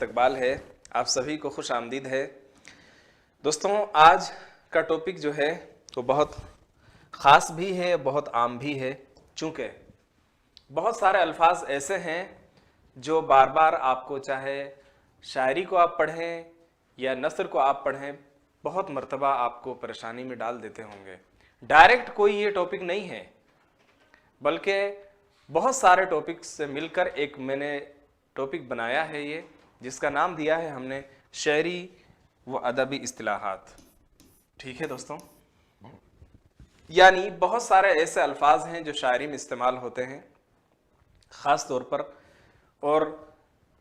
इस्तकबाल है। आप सभी को खुश आमदीद है। दोस्तों, आज का टॉपिक जो है वो बहुत ख़ास भी है, बहुत आम भी है, चूँकि बहुत सारे अल्फाज ऐसे हैं जो बार बार आपको, चाहे शायरी को आप पढ़ें या नस्र को आप पढ़ें, बहुत मर्तबा आपको परेशानी में डाल देते होंगे। डायरेक्ट कोई ये टॉपिक नहीं है, बल्कि बहुत सारे टॉपिक्स से मिलकर एक मैंने टॉपिक बनाया है ये, जिसका नाम दिया है हमने शायरी व अदबी इस्तिलाहात। ठीक है दोस्तों, यानी बहुत सारे ऐसे अल्फाज हैं जो शायरी में इस्तेमाल होते हैं ख़ास तौर पर, और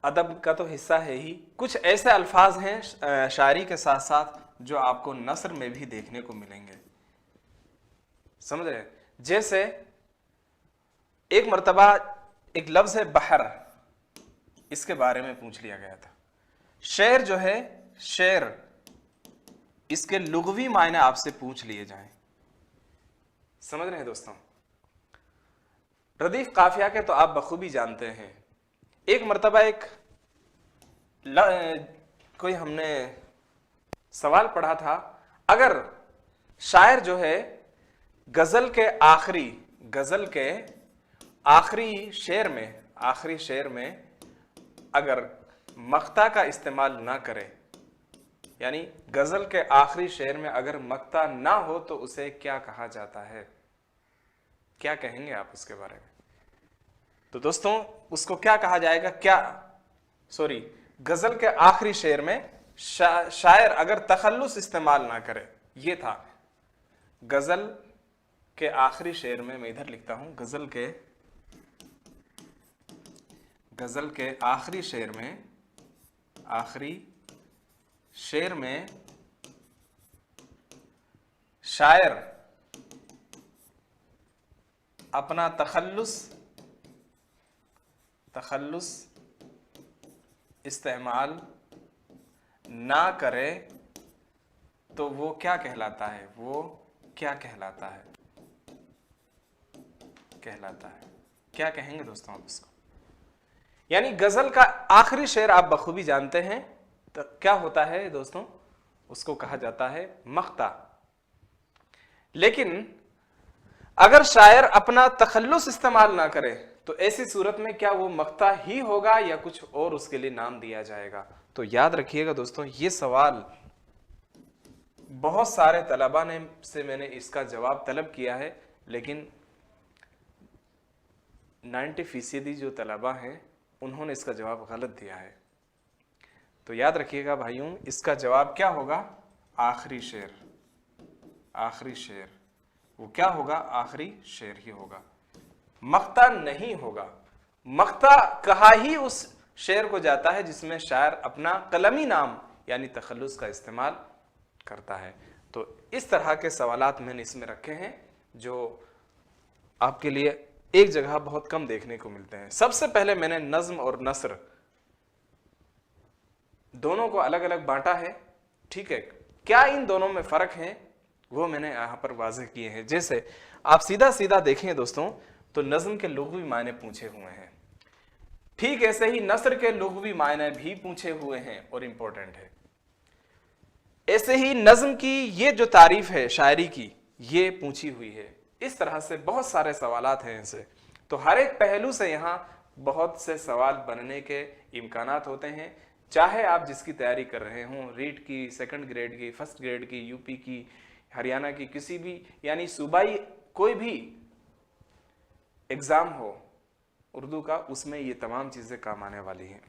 अदब का तो हिस्सा है ही। कुछ ऐसे अल्फाज हैं शायरी के साथ साथ जो आपको नस्र में भी देखने को मिलेंगे। समझ रहे हैं? जैसे एक मर्तबा एक लफ्ज़ है बहर, इसके बारे में पूछ लिया गया था। शेर जो है, शेर, इसके लुग़वी मायने आपसे पूछ लिए जाएं। समझ रहे हैं दोस्तों? रदीफ काफिया के तो आप बखूबी जानते हैं। एक मर्तबा कोई हमने सवाल पढ़ा था, अगर शायर जो है गजल के आखिरी शेर में अगर मक्ता का इस्तेमाल ना करे, यानी गजल के आखिरी शेर में अगर मक्ता ना हो तो उसे क्या कहा जाता है? क्या कहेंगे आप उसके बारे में? तो दोस्तों, उसको क्या कहा जाएगा? गजल के आखिरी शेर में शायर अगर तखल्लुस इस्तेमाल ना करे, ये था गजल के आखिरी शेर में। मैं इधर लिखता हूं, गजल के आखिरी शेर में शायर अपना तखल्लुस इस्तेमाल ना करे तो वो क्या कहलाता है? क्या कहेंगे दोस्तों आप उसको? यानी गजल का आखिरी शेर आप बखूबी जानते हैं, तो क्या होता है दोस्तों? उसको कहा जाता है मक्ता। लेकिन अगर शायर अपना तखल्लुस इस्तेमाल ना करे तो ऐसी सूरत में क्या वो मक्ता ही होगा या कुछ और उसके लिए नाम दिया जाएगा? तो याद रखिएगा दोस्तों, ये सवाल बहुत सारे तलबा से मैंने इसका जवाब तलब किया है, लेकिन 90% जो तलबा हैं उन्होंने इसका जवाब गलत दिया है। तो याद रखिएगा भाइयों, इसका जवाब क्या होगा? आखिरी शेर। वो क्या होगा? आखिरी शेर ही होगा, मक्ता नहीं होगा। मक्ता कहा ही उस शेर को जाता है जिसमें शायर अपना कलमी नाम यानी तखल्लुस का इस्तेमाल करता है। तो इस तरह के सवालात मैंने इसमें रखे हैं जो आपके लिए एक जगह बहुत कम देखने को मिलते हैं। सबसे पहले मैंने नज्म और नस्र दोनों को अलग अलग बांटा है। ठीक है, क्या इन दोनों में फर्क है वो मैंने यहां पर वाज़ेह किए हैं। जैसे आप सीधा देखें दोस्तों, तो नज्म के लुग़वी मायने पूछे हुए हैं, ठीक ऐसे ही नस्र के लुग़वी मायने भी पूछे हुए हैं और इंपॉर्टेंट है। ऐसे ही नज्म की ये जो तारीफ है शायरी की, ये पूछी हुई है। इस तरह से बहुत सारे सवालात हैं ऐसे। तो हर एक पहलू से यहाँ बहुत से सवाल बनने के इम्कानात होते हैं, चाहे आप जिसकी तैयारी कर रहे हों, रीट की, सेकंड ग्रेड की, फर्स्ट ग्रेड की, यूपी की, हरियाणा की, किसी भी यानी सूबाई कोई भी एग्जाम हो उर्दू का, उसमें ये तमाम चीजें काम आने वाली हैं।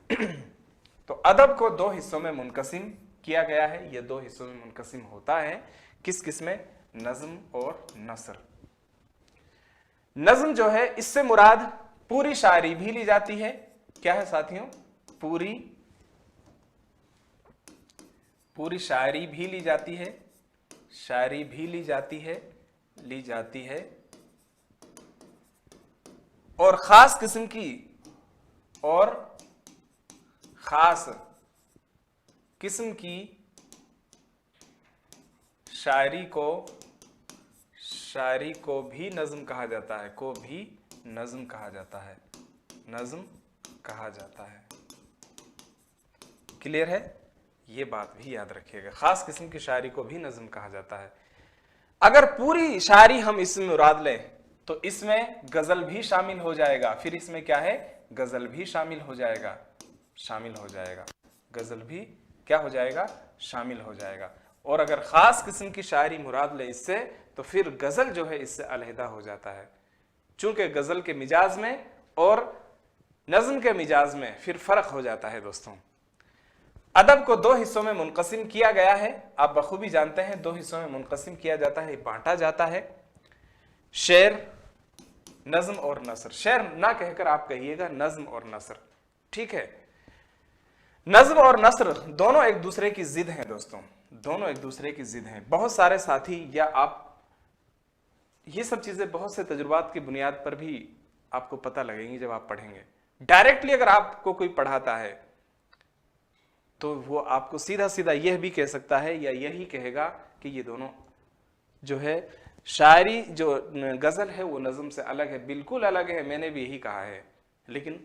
तो अदब को दो हिस्सों में मुनकसिम किया गया है। ये दो हिस्सों में मुनकसिम होता है, किस में? नज्म और नस्र। नज्म जो है, इससे मुराद पूरी शायरी भी ली जाती है। क्या है साथियों? पूरी शायरी भी ली जाती है, और खास किस्म की शायरी को भी नज्म कहा जाता है। क्लियर है? ये बात भी याद रखिएगा, खास किस्म की शायरी को भी नज्म कहा जाता है। अगर पूरी शायरी हम इसमें मुराद लें तो इसमें गजल भी शामिल हो जाएगा, फिर इसमें क्या है, गजल भी शामिल हो जाएगा, गजल भी क्या हो जाएगा, शामिल हो जाएगा। और अगर खास किस्म की शायरी मुराद ले इससे तो फिर गजल जो है इससे अलहदा हो जाता है, चूंकि गजल के मिजाज में और नज्म के मिजाज में फिर फर्क हो जाता है। दोस्तों, अदब को दो हिस्सों में मुनक़सिम किया गया है, आप बखूबी जानते हैं, दो हिस्सों में मुनक़सिम किया जाता है, बांटा जाता है, शेर, नज्म और नसर। शेर ना कहकर आप कहिएगा नज्म और नसर, ठीक है? नज्म और नसर दोनों एक दूसरे की जिद हैं दोस्तों, दोनों एक दूसरे की जिद हैं। बहुत सारे साथी या आप ये सब चीजें बहुत से तजुर्बात की बुनियाद पर भी आपको पता लगेंगी जब आप पढ़ेंगे। डायरेक्टली अगर आपको कोई पढ़ाता है तो वो आपको सीधा सीधा यह भी कह सकता है या यही कहेगा कि ये दोनों जो है शायरी, जो गजल है वो नज्म से अलग है, बिल्कुल अलग है, मैंने भी यही कहा है। लेकिन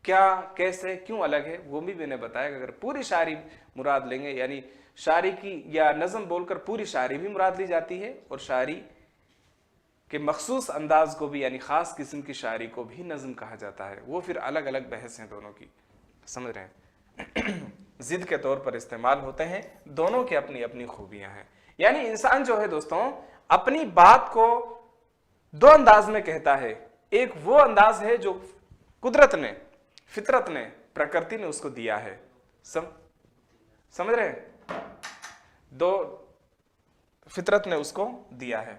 क्या, कैसे, क्यों अलग है वो भी मैंने बताया। अगर पूरी शायरी मुराद लेंगे, यानी शायरी की या नज्म बोलकर पूरी शायरी भी मुराद ली जाती है और शायरी के मखसूस अंदाज को भी, यानी खास किस्म की शायरी को भी नज्म कहा जाता है। वो फिर अलग अलग बहस हैं दोनों की, समझ रहे हैं? जिद के तौर पर इस्तेमाल होते हैं, दोनों की अपनी अपनी खूबियां हैं। यानी इंसान जो है दोस्तों अपनी बात को दो अंदाज में कहता है। एक वो अंदाज है जो कुदरत ने, फितरत ने, प्रकृति ने उसको दिया है, समझ रहे हैं? दो फितरत ने उसको दिया है।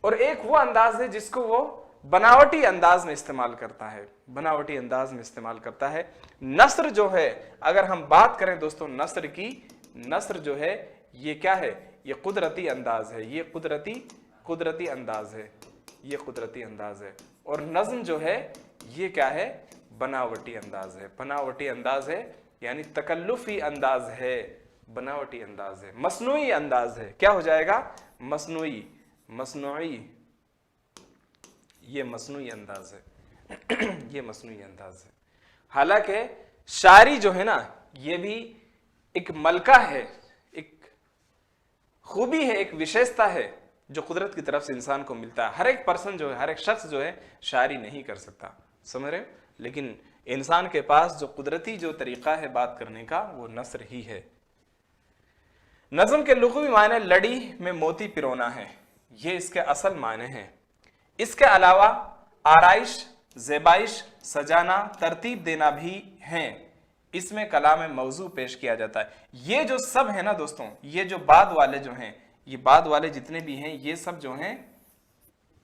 और एक वो अंदाज है जिसको वो बनावटी अंदाज में इस्तेमाल करता है, बनावटी अंदाज में इस्तेमाल करता है। नस्र जो है, अगर हम बात करें दोस्तों नस्र की, नस्र जो है ये क्या है, ये कुदरती अंदाज है, ये कुदरती अंदाज है, ये कुदरती अंदाज है। और नज्म जो है ये क्या है, बनावटी अंदाज है, बनावटी अंदाज है, यानी तकल्लुफी अंदाज है, बनावटी अंदाज है, मसनूई अंदाज है। क्या हो जाएगा, मसनूई, ये मसनूई अंदाज है, ये मसनूई अंदाज है। हालांकि शायरी जो है ना ये भी एक मलका है, एक खूबी है, एक विशेषता है जो कुदरत की तरफ से इंसान को मिलता है। हर एक पर्सन जो है, हर एक शख्स जो है शायरी नहीं कर सकता, समझ रहे हो? लेकिन इंसान के पास जो कुदरती जो तरीका है बात करने का वो नस्र ही है। नज्म के लुग़वी मायने लड़ी में मोती पिरोना है, ये इसके असल मायने हैं। इसके अलावा आराइश, ज़ेबाइश, सजाना, तरतीब देना भी हैं। इसमें कलाम मौजू पेश किया जाता है। ये जो सब है ना दोस्तों, ये जो बाद वाले जो हैं, ये बाद वाले जितने भी हैं ये सब जो हैं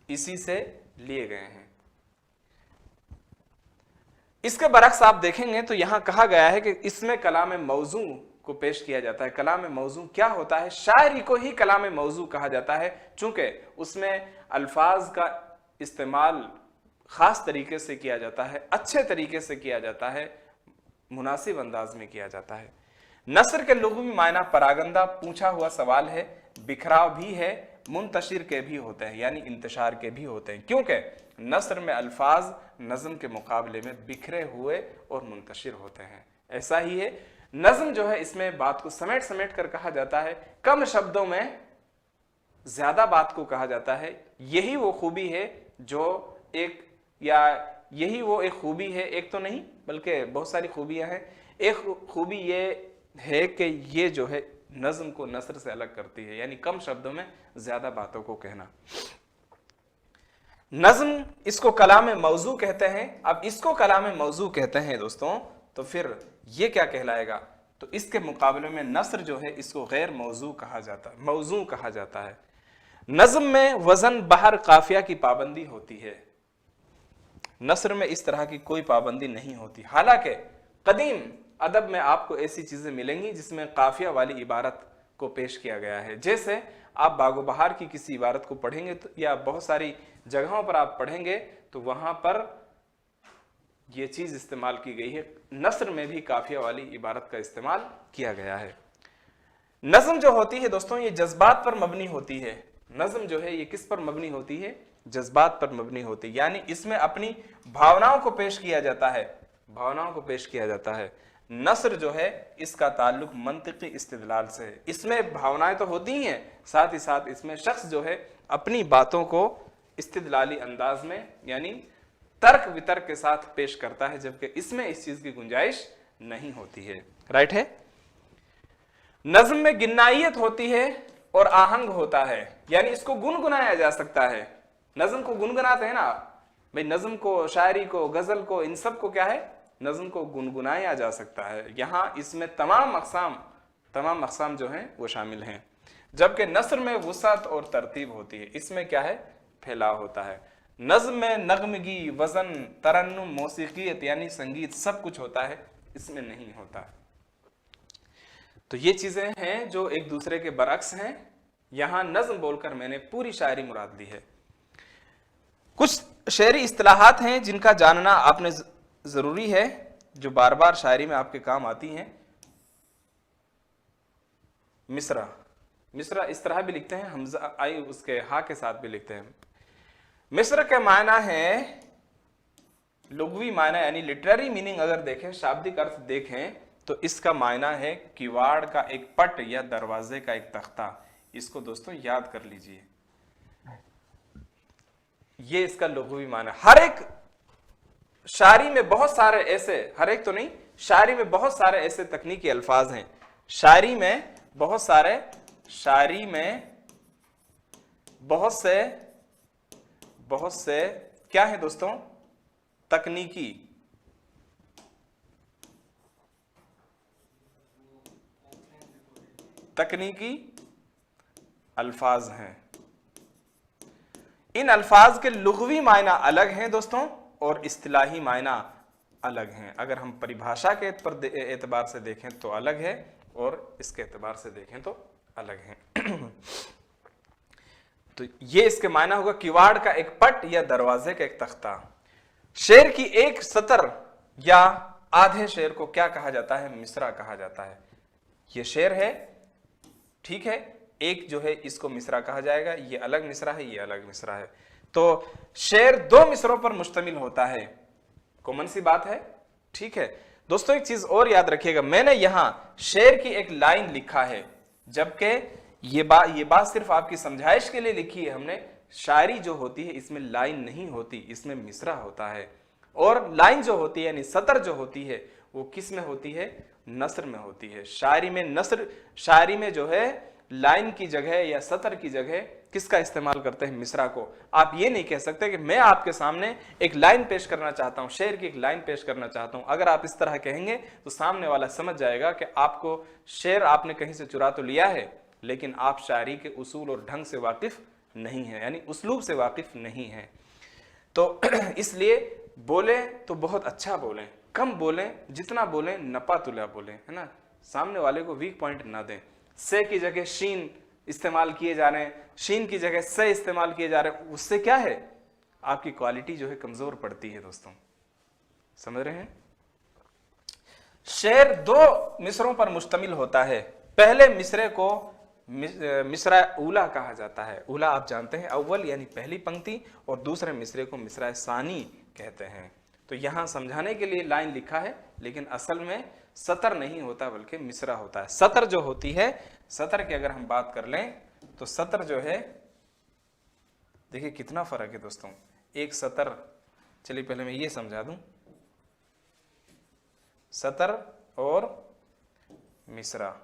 इसी से लिए गए हैं। इसके बरक्स आप देखेंगे तो यहां कहा गया है कि इसमें कलाम मौजू को पेश किया जाता है। कलाम मौजू क्या होता है? शायरी को ही कलाम मौजू कहा जाता है, चूंकि उसमें अल्फाज का इस्तेमाल खास तरीके से किया जाता है, अच्छे तरीके से किया जाता है, मुनासिब अंदाज में किया जाता है। नस्र के लुग़वी मायना परागंदा, पूछा हुआ सवाल है, बिखराव भी है, मुंतशिर के भी होते हैं, यानी इंतशार के भी होते हैं, क्योंकि नस्र में अल्फाज नज्म के मुकाबले में बिखरे हुए और मुंतशिर होते हैं। ऐसा ही है नज्म जो है, इसमें बात को समेट समेट कर कहा जाता है, कम शब्दों में ज्यादा बात को कहा जाता है। यही वो खूबी है जो एक, या यही वो एक खूबी है, एक तो नहीं बल्कि बहुत सारी खूबियां हैं। एक खूबी ये है कि ये जो है नज्म को नस्र से अलग करती है, यानी कम शब्दों में ज्यादा बातों को कहना। नज्म इसको कलाम मौजू कहते हैं। अब इसको कलाम मौजू कहते हैं दोस्तों, तो फिर ये क्या कहलाएगा? तो इसके मुकाबले में नस्र जो है इसको गैर मौजू कहा जाता है, मौजू कहा जाता है। नज्म में वजन, बहर, काफिया की पाबंदी होती है, नस्र में इस तरह की कोई पाबंदी नहीं होती। हालांकि कदीम अदब में आपको ऐसी चीजें मिलेंगी जिसमें काफिया वाली इबारत को पेश किया गया है। जैसे आप बागो बहार की किसी इबारत को पढ़ेंगे तो, या बहुत सारी जगहों पर आप पढ़ेंगे तो वहां पर यह चीज इस्तेमाल की गई है, नस्र में भी काफिया वाली इबारत का इस्तेमाल किया गया है। नज्म जो होती है दोस्तों ये जज्बात पर मबनी होती है। नज्म जो है ये किस पर मबनी होती है? जज्बात पर मबनी होती है, यानी इसमें अपनी भावनाओं को पेश किया जाता है, भावनाओं को पेश किया जाता है। नस्र जो है इसका ताल्लुक मंतिकी इस्तिदलाल से है। इसमें भावनाएं तो होती ही हैं, साथ ही साथ इसमें शख्स जो है अपनी बातों को इस्तिदलाली अंदाज में यानी तर्क वितर्क के साथ पेश करता है, जबकि इसमें इस चीज की गुंजाइश नहीं होती है। राइट है। नज्म में गिन्नाइयत होती है और आहंग होता है, यानी इसको गुनगुनाया जा सकता है। नज्म को गुनगुनाते हैं ना भाई, नज्म को, शायरी को, गजल को, इन सब को क्या है, नज्म को गुनगुनाया जा सकता है। यहां इसमें तमाम अक़साम जो हैं वो शामिल हैं। जबकि नस्र में वुसअत और तरतीब होती है, इसमें क्या है, फैलाव होता है। नज्म में नगमगी, वजन, तरन्नुम, मौसीकियत यानी संगीत सब कुछ होता है, इसमें नहीं होता। तो ये चीजें हैं जो एक दूसरे के बरअक्स हैं। यहां नज्म बोलकर मैंने पूरी शायरी मुराद ली है। कुछ शेरी इस्तिलाहात हैं जिनका जानना आपने जरूरी है, जो बार बार शायरी में आपके काम आती हैं। मिसरा इस तरह भी लिखते हैं, हमजा आई उसके हा के साथ भी लिखते हैं। मिस्र के मायना है, लुग़वी मायना यानी लिटरेरी मीनिंग अगर देखें, शाब्दिक अर्थ देखें तो इसका मायना है किवाड़ का एक पट या दरवाजे का एक तख्ता। इसको दोस्तों याद कर लीजिए, ये इसका लुग़वी मायना। हर एक शायरी में बहुत सारे ऐसे, हर एक तो नहीं, शायरी में बहुत सारे ऐसे तकनीकी अल्फाज हैं, शायरी में बहुत से क्या है दोस्तों, तकनीकी अल्फाज हैं। इन अल्फाज के लुग़वी मायना अलग हैं दोस्तों और इस्तिलाही मायना अलग हैं। अगर हम परिभाषा के एतबार से देखें तो अलग है और इसके एतबार से देखें तो अलग है। तो ये इसके मायना होगा किवाड़ का एक पट या दरवाजे का एक तख्ता। शेर की एक सतर या आधे शेर को क्या कहा जाता है, मिसरा कहा जाता है। ये शेर है, ठीक है, एक जो है इसको मिसरा कहा जाएगा, ये अलग मिसरा है, ये अलग मिसरा है। तो शेर दो मिसरों पर मुश्तमिल होता है, कॉमन सी बात है, ठीक है दोस्तों। एक चीज और याद रखिएगा, मैंने यहां शेर की एक लाइन लिखा है, जबकि ये बात सिर्फ आपकी समझाइश के लिए लिखी है हमने। शायरी जो होती है इसमें लाइन नहीं होती, इसमें मिसरा होता है। और लाइन जो होती है यानी सतर जो होती है वो किस में होती है, नस्र में होती है। शायरी में जो है लाइन की जगह या सतर की जगह किसका इस्तेमाल करते हैं, मिसरा को। आप ये नहीं कह सकते कि मैं आपके सामने एक लाइन पेश करना चाहता हूं, शेर की एक लाइन पेश करना चाहता हूं। अगर आप इस तरह कहेंगे तो सामने वाला समझ जाएगा कि आपको शेर आपने कहीं से चुरा तो लिया है, लेकिन आप शायरी के उसूल और ढंग से वाकिफ नहीं है, यानी उसलूब से वाकिफ नहीं है। तो इसलिए बोले तो बहुत अच्छा बोलें, कम बोलें, जितना बोलें नपा तुला बोलें, है ना। सामने वाले को वीक पॉइंट ना दें। से की जगह शीन इस्तेमाल किए जा रहे हैं, शीन की जगह से इस्तेमाल किए जा रहे हैं, उससे क्या है, आपकी क्वालिटी जो है कमजोर पड़ती है दोस्तों, समझ रहे हैं। शेर दो मिसरों पर मुश्तमिल होता है। पहले मिसरे को मिसरा उला कहा जाता है। उला आप जानते हैं अव्वल यानी पहली पंक्ति, और दूसरे मिसरे को मिसरा सानी कहते हैं। तो यहां समझाने के लिए लाइन लिखा है, लेकिन असल में सतर नहीं होता बल्कि मिसरा होता है। सतर जो होती है, सतर की अगर हम बात कर लें तो सतर जो है, देखिए कितना फर्क है दोस्तों। एक सतर, चलिए पहले मैं ये समझा दूं, सतर और मिसरा।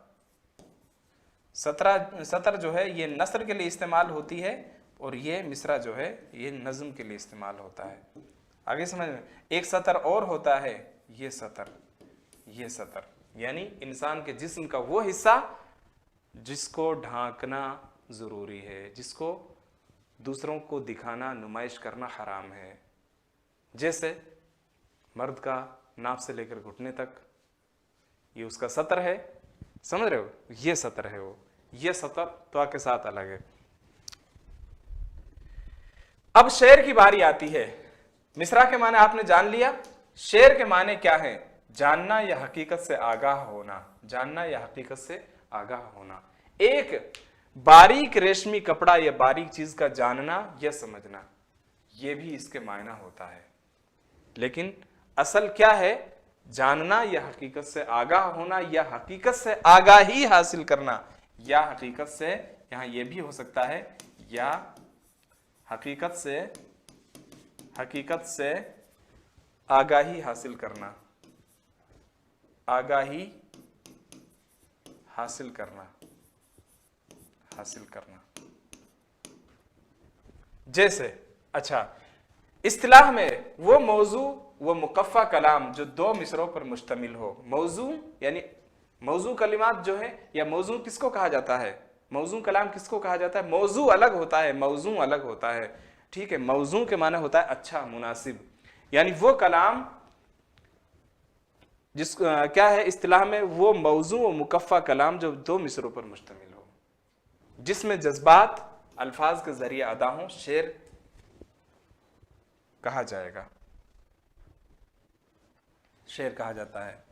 सतर जो है ये नस्र के लिए इस्तेमाल होती है, और ये मिसरा जो है ये नज्म के लिए इस्तेमाल होता है। आगे समझ में, एक सतर और होता है ये सतर यानी इंसान के जिस्म का वो हिस्सा जिसको ढांकना जरूरी है, जिसको दूसरों को दिखाना, नुमाइश करना हराम है। जैसे मर्द का नाभ से लेकर घुटने तक ये उसका सतर है, समझ रहे हो, ये सतर है वो, ये सतर तो के साथ अलग है। अब शेर की बारी आती है। मिसरा के माने आपने जान लिया, शेर के माने क्या है, जानना या हकीकत से आगाह होना, जानना या हकीकत से आगाह होना। एक बारीक रेशमी कपड़ा या बारीक चीज का जानना या समझना, यह भी इसके मायना होता है। लेकिन असल क्या है, जानना या हकीकत से आगाह होना या हकीकत से आगाही हासिल करना, या हकीकत से, यहां यह भी हो सकता है, या हकीकत से आगाही हासिल करना, आगाही हासिल करना। जैसे अच्छा, इस्तिलाह में वो मौजू वो मुकफ़ा कलाम जो दो मिसरों पर मुश्तमिल हो। मौजू यानी मौजू कलिमात जो है, या मौजू किसको कहा जाता है, मौजू कलाम किसको कहा जाता है? मौजू अलग होता है, मौजू अलग होता है, ठीक है। मौजू के माने होता है अच्छा, मुनासिब, यानी वो कलाम जिस क्या है इस्तिलाह में, वो मौजू व मुकफ़ा कलाम जो दो मिसरों पर मुश्तमिल हो, जिसमें जज्बात अल्फाज के जरिए अदा हो, शेर कहा जाएगा, शेर कहा जाता है।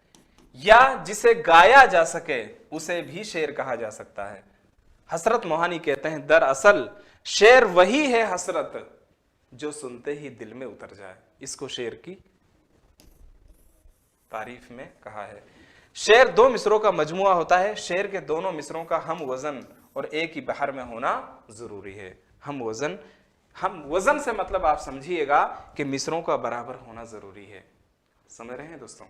या जिसे गाया जा सके उसे भी शेर कहा जा सकता है। हसरत मोहानी कहते हैं, दरअसल शेर वही है हसरत जो सुनते ही दिल में उतर जाए। इसको शेर की तारीफ में कहा है। शेर दो मिसरों का मजमुआ होता है। शेर के दोनों मिसरों का हम वजन और एक ही बहर में होना जरूरी है। हम वजन से मतलब आप समझिएगा कि मिसरों का बराबर होना जरूरी है। समझ रहे हैं दोस्तों?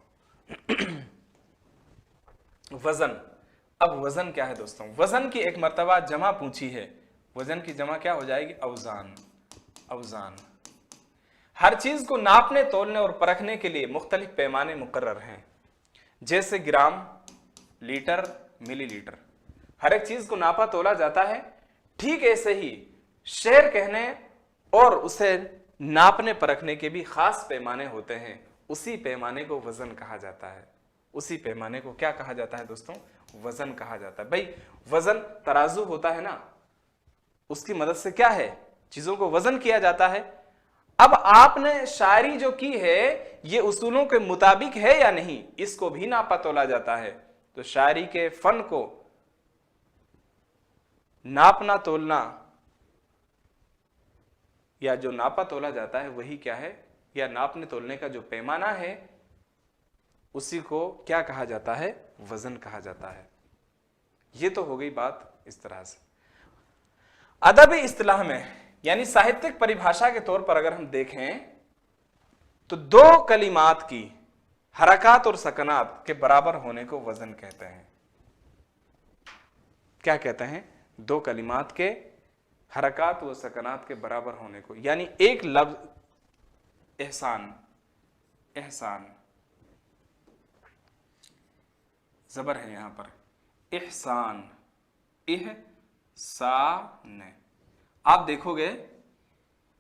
वजन, अब वजन क्या है दोस्तों? वजन की एक मर्तबा जमा पूछी है। वजन की जमा क्या हो जाएगी? औजान। औजान, हर चीज को नापने, तोलने और परखने के लिए मुख्तलिफ पैमाने मुकर्रर हैं, जैसे ग्राम, लीटर, मिलीलीटर। हर एक चीज को नापा तोला जाता है। ठीक ऐसे ही शेर कहने और उसे नापने परखने के भी खास पैमाने होते हैं। उसी पैमाने को वजन कहा जाता है। उसी पैमाने को क्या कहा जाता है दोस्तों? वजन कहा जाता है। भाई वजन तराजू होता है ना, उसकी मदद से क्या है, चीजों को वजन किया जाता है। अब आपने शायरी जो की है ये उसूलों के मुताबिक है या नहीं, इसको भी नापा तोला जाता है। तो शायरी के फन को नापना तोलना, या जो नापा तोला जाता है वही क्या है, या नापने तोलने का जो पैमाना है उसी को क्या कहा जाता है? वजन कहा जाता है। ये तो हो गई बात इस तरह से। अदबी इस्तिलाह में यानी साहित्यिक परिभाषा के तौर पर अगर हम देखें तो दो कलिमात की हरकत और सकनात के बराबर होने को वजन कहते हैं। क्या कहते हैं? दो कलिमात के हरकत व सकनात के बराबर होने को, यानी एक लफ्ज एहसान, एहसान जबर है यहां पर, एहसान, एहसान। आप देखोगे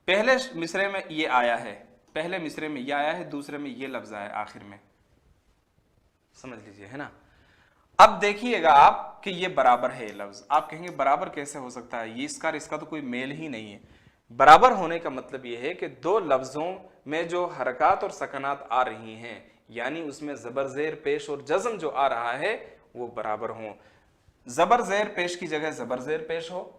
पहले मिसरे में ये आया है, पहले मिसरे में ये आया है, दूसरे में ये लफ्ज आया आखिर में, समझ लीजिए, है ना। अब देखिएगा आप कि ये बराबर है ये लफ्ज। आप कहेंगे बराबर कैसे हो सकता है, ये इसका तो कोई मेल ही नहीं है। बराबर होने का मतलब ये है कि दो लफ्जों में जो हरकत और सकनात आ रही हैं, यानी उसमें जबर जेर पेश और जज्म जो आ रहा है वो बराबर हो। जबर जेर पेश की जगह जबर जेर पेश हो,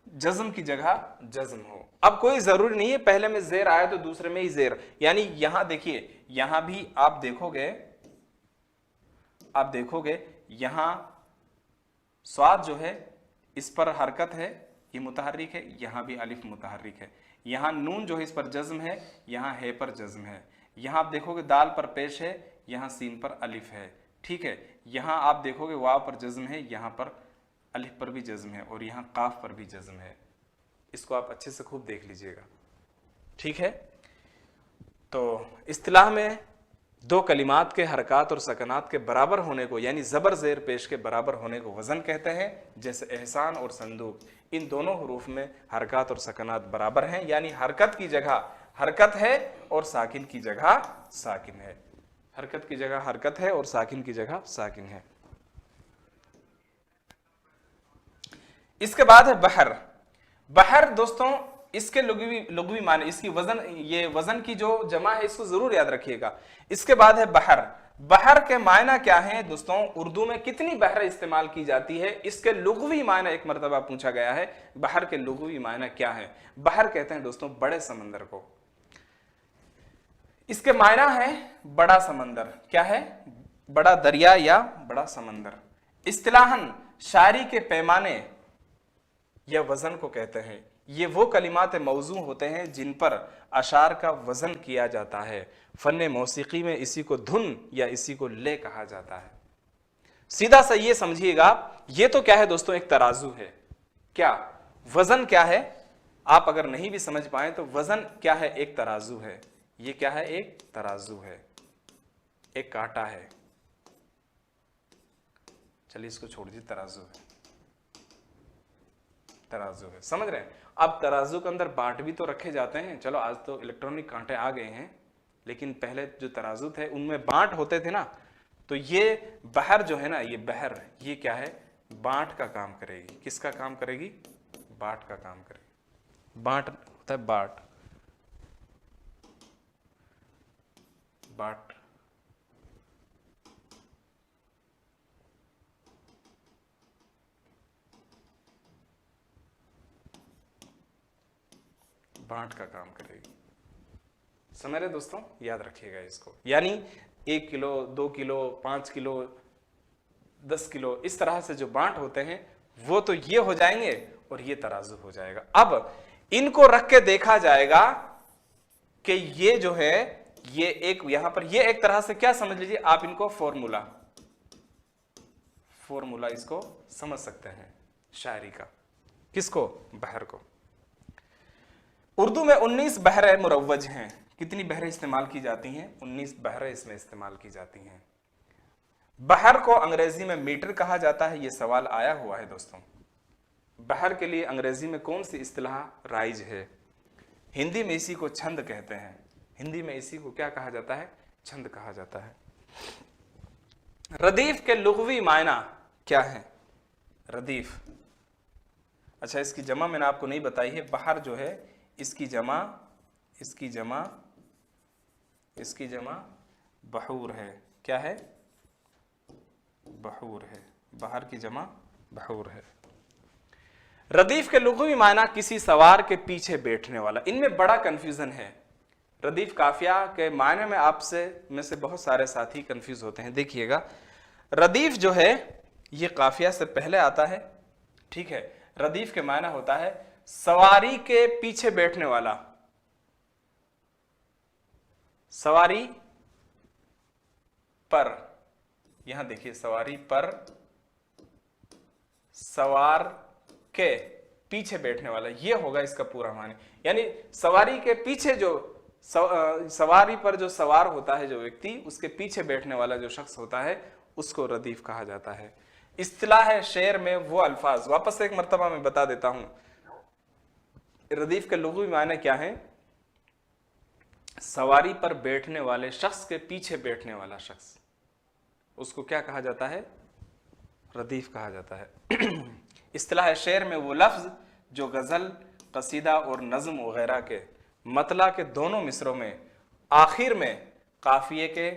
जज्म की जगह जज्म हो। अब कोई जरूरी नहीं है पहले में जेर आया तो दूसरे में ही जेर, यानी यहां देखिए, यहां भी आप देखोगे यहां स्वाद जो है इस पर हरकत है, ये मुतहर्रिक है, यहां भी अलिफ मुतहर्रिक है। यहां नून जो है इस पर जज्म है, यहां है पर जज्म है। यहां आप देखोगे दाल पर पेश है, यहां सीन पर अलिफ है, ठीक है। यहां आप देखोगे वाव पर जज्म है, यहां पर अलिफ पर भी जज्म है, और यहां काफ पर भी जज्म है। इसको आप अच्छे से खूब देख लीजिएगा, ठीक है। तो इस्तिलाह में दो कलिमात के हरकत और सकनात के बराबर होने को, यानी जबर जेर पेश के बराबर होने को वजन कहते हैं। जैसे एहसान और संदूक, इन दोनों हरूफ में हरकत और सकनात बराबर हैं, यानी हरकत की जगह हरकत है और साकिन की जगह साकिन है। हरकत की जगह हरकत है और साकिन की जगह साकिन है। इसके बाद है बहर। बहर दोस्तों इसके लुग़वी माने, इसकी वजन, ये वजन की जो जमा है इसको जरूर याद रखिएगा। इसके बाद है बहर। बहर के मायना क्या है दोस्तों? उर्दू में कितनी बहर इस्तेमाल की जाती है, इसके लुग़वी मायना एक मरतबा पूछा गया है। बहर के लुग़वी मायना क्या है? बहर कहते हैं दोस्तों बड़े समंदर को। इसके मायना है बड़ा समंदर। क्या है? बड़ा दरिया या बड़ा समंदर। इस्तिलाहन शायरी के पैमाने या वजन को कहते हैं। ये वो कलिमात मौजू होते हैं जिन पर अशार का वजन किया जाता है। फन्ने मौसीकी में इसी को धुन या इसी को ले कहा जाता है। सीधा सा ये समझिएगा, ये तो क्या है दोस्तों? एक तराजू है। क्या वजन क्या है? आप अगर नहीं भी समझ पाए तो वजन क्या है? एक तराजू है। ये क्या है? एक तराजू है, एक कांटा है। चलिए इसको छोड़ दीजिए, तराजू है, तराजू है, समझ रहे हैं? अब तराजू के अंदर बाट भी तो रखे जाते हैं। चलो आज तो इलेक्ट्रॉनिक कांटे आ गए हैं, लेकिन पहले जो तराजू थे उनमें बांट होते थे ना। तो ये बहर जो है ना, ये बहर, ये क्या है? बांट का काम करेगी। किसका काम करेगी? बाट का काम करेगी। बांट होता है बाट, बाट। बांट का काम करेगी। समझ रहे दोस्तों? याद रखिएगा इसको। यानी 1 किलो, 2 किलो, 5 किलो, 10 किलो, इस तरह से जो बांट होते हैं वो तो ये हो जाएंगे और ये तराजू हो जाएगा। अब इनको रख के देखा जाएगा कि ये जो है, ये एक यहां पर, ये एक तरह से क्या समझ लीजिए आप, इनको फॉर्मूला इसको समझ सकते हैं शायरी का। किसको? बहर को। उर्दू में 19 बहरें मुरव्वज हैं। कितनी बहरें इस्तेमाल की जाती हैं? 19 बहरें इसमें इस्तेमाल की जाती हैं। बहर को अंग्रेजी में मीटर कहा जाता है। यह सवाल आया हुआ है दोस्तों। बहर के लिए अंग्रेजी में कौन सी इस्तिलाह राइज है? हिंदी में इसी को छंद कहते हैं। हिंदी में इसी को क्या कहा जाता है? छंद कहा जाता है। रदीफ के लुग़वी मायना क्या है? रदीफ, अच्छा इसकी जमा मैंने आपको नहीं बताई है। बहर जो है इसकी जमा बहूर है। क्या है? बहूर है। बहर की जमा बहूर है। रदीफ के लुग़वी मायना किसी सवार के पीछे बैठने वाला। इनमें बड़ा कंफ्यूजन है। रदीफ काफिया के मायने में आपसे में से बहुत सारे साथी कंफ्यूज होते हैं। देखिएगा, रदीफ जो है ये काफिया से पहले आता है। ठीक है, रदीफ के मायना होता है सवारी के पीछे बैठने वाला। सवारी पर, यहां देखिए, सवारी पर, सवार के पीछे बैठने वाला, ये होगा इसका पूरा माने। यानी सवारी के पीछे जो सवारी पर जो सवार होता है जो व्यक्ति, उसके पीछे बैठने वाला जो शख्स होता है उसको रदीफ कहा जाता है। इस्तिलाह शेर में वो अल्फाज, वापस से एक मर्तबा मैं बता देता हूं। रदीफ के लुग़वी मायने क्या है? सवारी पर बैठने वाले शख्स के पीछे बैठने वाला शख्स, उसको क्या कहा जाता है? रदीफ कहा जाता है। इस्तिलाह शेर में वो लफ्ज जो गजल, कसीदा और नज्म वगैरह के मतला के दोनों मिसरों में आखिर में काफिये के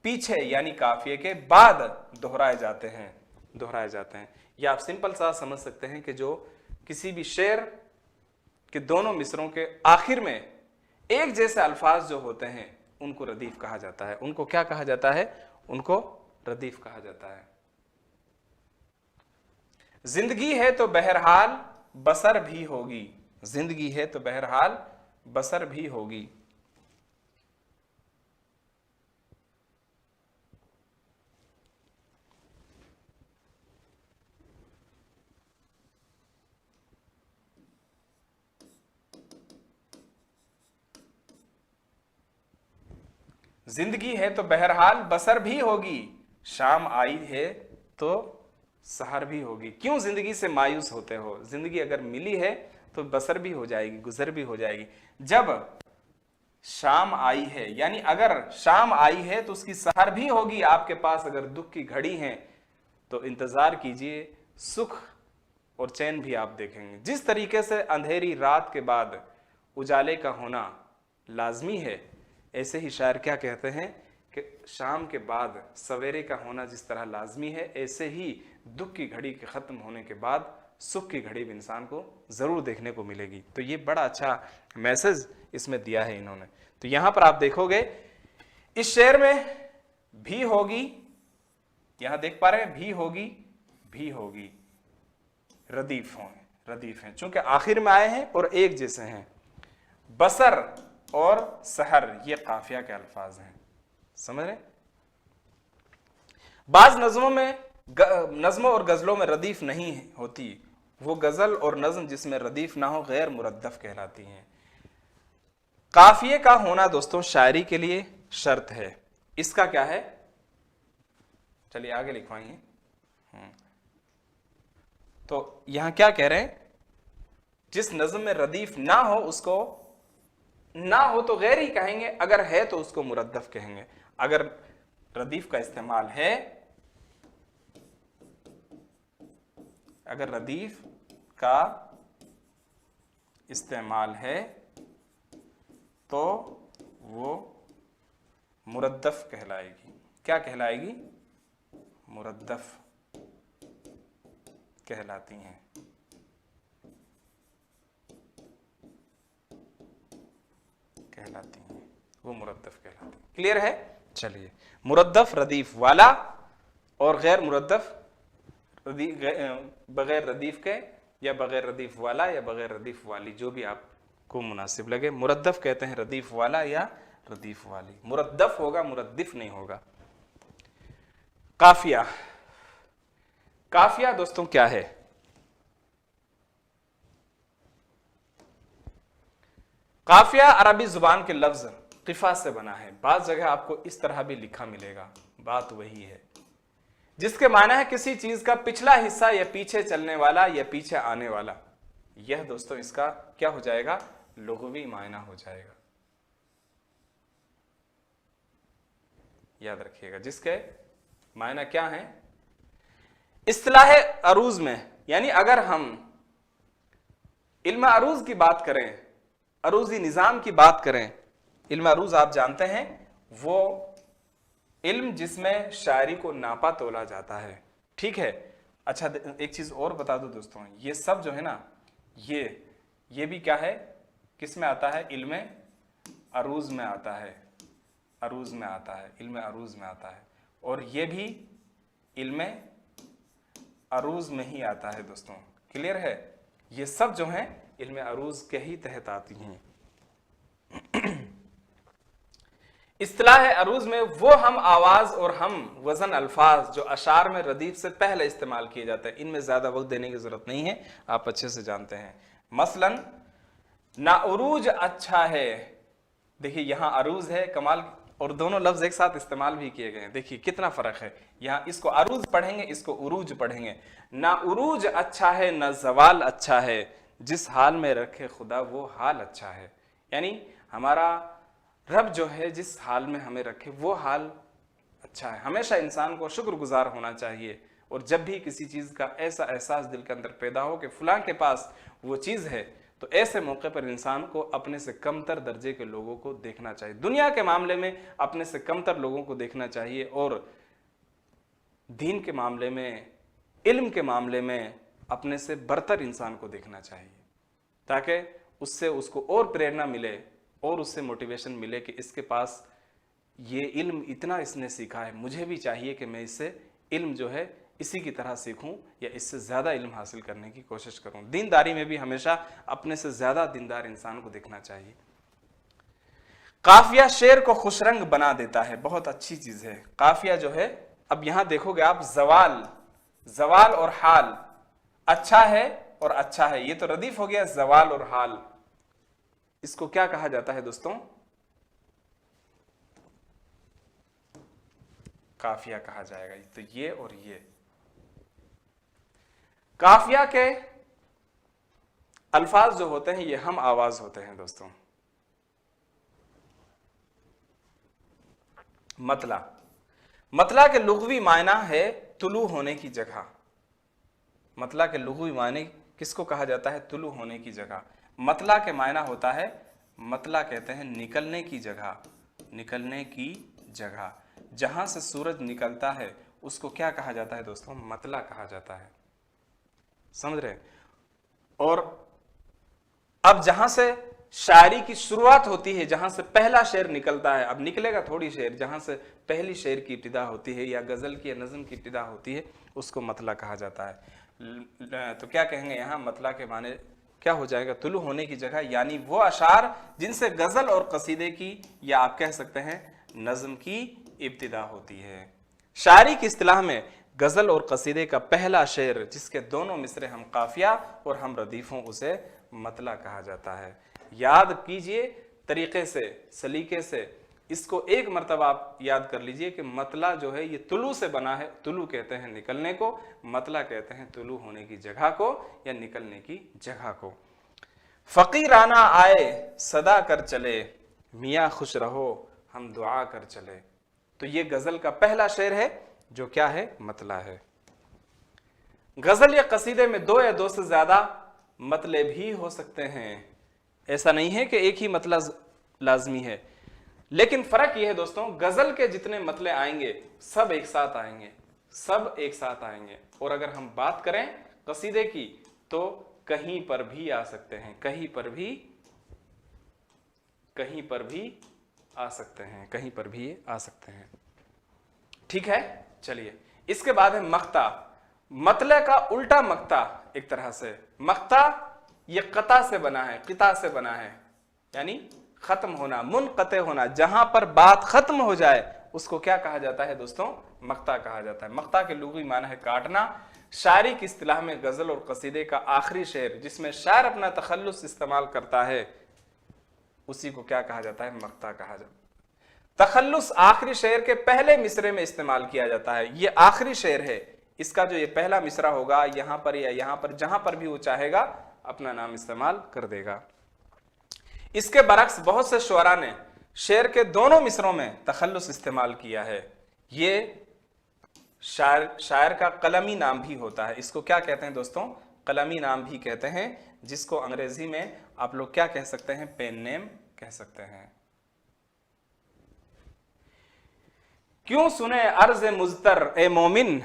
पीछे यानी काफिये के बाद दोहराए जाते हैं। या आप सिंपल सा समझ सकते हैं कि जो किसी भी शेर के दोनों मिसरों के आखिर में एक जैसे अल्फाज जो होते हैं उनको रदीफ कहा जाता है। उनको क्या कहा जाता है? उनको रदीफ कहा जाता है। जिंदगी है तो बहरहाल बसर भी होगी। जिंदगी है तो बहरहाल बसर भी होगी। जिंदगी है तो बहरहाल बसर भी होगी। शाम आई है तो सहर भी होगी। क्यों जिंदगी से मायूस होते हो? जिंदगी अगर मिली है तो बसर भी हो जाएगी, गुजर भी हो जाएगी। जब शाम आई है, यानी अगर शाम आई है तो उसकी सहर भी होगी। आपके पास अगर दुख की घड़ी है तो इंतजार कीजिए, सुख और चैन भी आप देखेंगे। जिस तरीके से अंधेरी रात के बाद उजाले का होना लाजमी है, ऐसे ही शायर क्या कहते हैं कि शाम के बाद सवेरे का होना जिस तरह लाजमी है, ऐसे ही दुख की घड़ी के ख़त्म होने के बाद सुख की घड़ी भी इंसान को ज़रूर देखने को मिलेगी। तो ये बड़ा अच्छा मैसेज इसमें दिया है इन्होंने। तो यहाँ पर आप देखोगे इस शेर में भी होगी, यहां देख पा रहे हैं, भी होगी, रदीफ हैं चूंकि आखिर में आए हैं और एक जैसे हैं। बसर और सहर ये काफिया के अल्फाज हैं, समझ रहे? बाज नज्मों और गजलों में रदीफ नहीं होती, वो गजल और नज्म जिसमें रदीफ ना हो गैर मुरद्दफ कहलाती हैं। काफिये का होना दोस्तों शायरी के लिए शर्त है। इसका क्या है, चलिए आगे लिखवाइए। तो यहां क्या कह रहे हैं, जिस नज्म में रदीफ ना हो उसको, ना हो तो गैर ही कहेंगे, अगर है तो उसको मुरद्दफ कहेंगे। अगर रदीफ का इस्तेमाल है, अगर रदीफ का इस्तेमाल है तो वो मुरद्दफ कहलाएगी। क्या कहलाएगी? मुरद्दफ कहलाती हैं। वो मुरद्दफ कहलाती हैं। क्लियर है? चलिए, मुरद्दफ रदीफ वाला और गैर मुरद्दफ बगैर रदीफ के, या बगैर रदीफ वाला या बगैर रदीफ वाली, जो भी आपको मुनासिब लगे। मुरद्दफ कहते हैं रदीफ वाला या रदीफ वाली, मुरद्दफ होगा, मुरद्दिफ नहीं होगा। काफिया, काफिया दोस्तों क्या है? काफिया अरबी जुबान के लफ्ज किफा से बना है। बात जगह आपको इस तरह भी लिखा मिलेगा, बात वही है, जिसके माना है किसी चीज का पिछला हिस्सा या पीछे चलने वाला या पीछे आने वाला। यह दोस्तों इसका क्या हो जाएगा? लुग़वी मायना हो जाएगा। याद रखिएगा, जिसके मायना क्या है? इस्तिलाह अरूज में, यानी अगर हम इल्म अरूज की बात करें, अरूजी निजाम की बात करें, इल्म अरूज आप जानते हैं वो इल्म जिसमें शायरी को नापा तोला जाता है, ठीक है। अच्छा, एक चीज और बता दूं दोस्तों, ये सब जो है ना, ये भी क्या है, किस में आता है? इल्म अरूज में आता है, अरूज में आता है, इल्म अरूज में आता है, और ये भी इल्म अरूज में ही आता है दोस्तों। क्लियर है? ये सब जो हैं इल्म अरूज के ही तहत आती हैं। इस्तिलाह अरूज में वो हम आवाज और हम वजन अल्फाज जो अशार में रदीफ से पहले इस्तेमाल किए जाते हैं, इनमें ज्यादा वक्त देने की जरूरत नहीं है, आप अच्छे से जानते हैं। मसलन ना उरूज अच्छा है, देखिए यहां अरूज है, कमाल, और दोनों लफ्ज एक साथ इस्तेमाल भी किए गए हैं। देखिए कितना फर्क है, यहां इसको अरूज पढ़ेंगे, इसको उरूज पढ़ेंगे। ना उरूज अच्छा है, ना जवाल अच्छा है, जिस हाल में रखे खुदा वो हाल अच्छा है। यानी हमारा रब जो है जिस हाल में हमें रखे वो हाल अच्छा है। हमेशा इंसान को शुक्रगुजार होना चाहिए, और जब भी किसी चीज का ऐसा एहसास दिल के अंदर पैदा हो कि फलां के पास वो चीज है, तो ऐसे मौके पर इंसान को अपने से कमतर दर्जे के लोगों को देखना चाहिए। दुनिया के मामले में अपने से कमतर लोगों को देखना चाहिए, और दीन के मामले में, इल्म के मामले में अपने से बरतर इंसान को देखना चाहिए, ताकि उससे उसको और प्रेरणा मिले और उससे मोटिवेशन मिले कि इसके पास ये इल्म इतना इसने सीखा है, मुझे भी चाहिए कि मैं इससे इल्म जो है इसी की तरह सीखूं या इससे ज़्यादा इल्म हासिल करने की कोशिश करूं। दीनदारी में भी हमेशा अपने से ज़्यादा दीनदार इंसान को देखना चाहिए। काफिया शेर को खुशरंग बना देता है, बहुत अच्छी चीज़ है काफिया जो है। अब यहां देखोगे आप, जवाल और हाल, अच्छा है और अच्छा है, ये तो रदीफ हो गया, जवाल और हाल, इसको क्या कहा जाता है दोस्तों? काफिया कहा जाएगा। तो ये और ये काफिया के अल्फाज जो होते हैं ये हम आवाज होते हैं दोस्तों। मतला के लुग़वी मायना है तुलू होने की जगह। मतला के लुग़वी मायने किसको कहा जाता है? तुलू होने की जगह। मतला के मायना होता है, मतला कहते हैं निकलने की जगह, निकलने की जगह, जहां से सूरज निकलता है उसको क्या कहा जाता है दोस्तों? मतला कहा जाता है, समझ रहे? और अब जहां से शायरी की शुरुआत होती है, जहां से पहला शेर निकलता है, अब निकलेगा थोड़ी शेर, जहां से पहली शेर की इब्तिदा होती है या गजल की या नज्म की इब्तिदा होती है, उसको मतला कहा जाता है। तो क्या कहेंगे यहाँ, मतला के माने क्या हो जाएगा, तुलु होने की जगह, यानी वो अशार जिनसे गजल और कसीदे की या आप कह सकते हैं नज्म की इब्तिदा होती है। शायरी की इस्तिलाह में गजल और कसीदे का पहला शेर जिसके दोनों मिसरे हम काफिया और हम रदीफों, उसे मतला कहा जाता है। याद कीजिए तरीके से, सलीके से, इसको एक मर्तबा आप याद कर लीजिए कि मतला जो है ये तुलु से बना है। तुलु कहते हैं निकलने को, मतला कहते हैं तुलु होने की जगह को या निकलने की जगह को। फकीराना आए सदा कर चले, मियाँ खुश रहो हम दुआ कर चले। तो ये गजल का पहला शेर है जो क्या है, मतला है। गजल या कसीदे में दो या दो से ज्यादा मतले भी हो सकते हैं, ऐसा नहीं है कि एक ही मतला लाजमी है, लेकिन फर्क यह है दोस्तों, गजल के जितने मतले आएंगे सब एक साथ आएंगे, सब एक साथ आएंगे। और अगर हम बात करें कसीदे की तो कहीं पर भी आ सकते हैं, कहीं पर भी आ सकते हैं, कहीं पर भी आ सकते हैं। ठीक है, चलिए इसके बाद है मक्ता। मतले का उल्टा मक्ता, एक तरह से मक्ता ये कता से बना है, किता से बना है, यानी खत्म होना, मुनक़ते होना, जहां पर बात खत्म हो जाए उसको क्या कहा जाता है दोस्तों, मक्ता कहा जाता है। मक्ता के लुग़वी माना है काटना। शायरी की इस्तिलाह में गजल और कसीदे का आखिरी शेर जिसमें शायर अपना तखल्लुस इस्तेमाल करता है उसी को क्या कहा जाता है, मक्ता कहा जाता है। तखल्लुस आखिरी शेर के पहले मिसरे में इस्तेमाल किया जाता है। ये आखिरी शेर है, इसका जो ये पहला मिसरा होगा यहां पर या यहां पर, जहां पर भी वो चाहेगा अपना नाम इस्तेमाल कर देगा। इसके बरक्स बहुत से शुअरा ने शेर के दोनों मिसरों में तखल्लुस इस्तेमाल किया है। ये शायर का कलमी नाम भी होता है। इसको क्या कहते हैं दोस्तों, कलमी नाम भी कहते हैं, जिसको अंग्रेजी में आप लोग क्या कह सकते हैं, पेन नेम कह सकते हैं। क्यों सुने अर्ज मुज़तर ए मोमिन,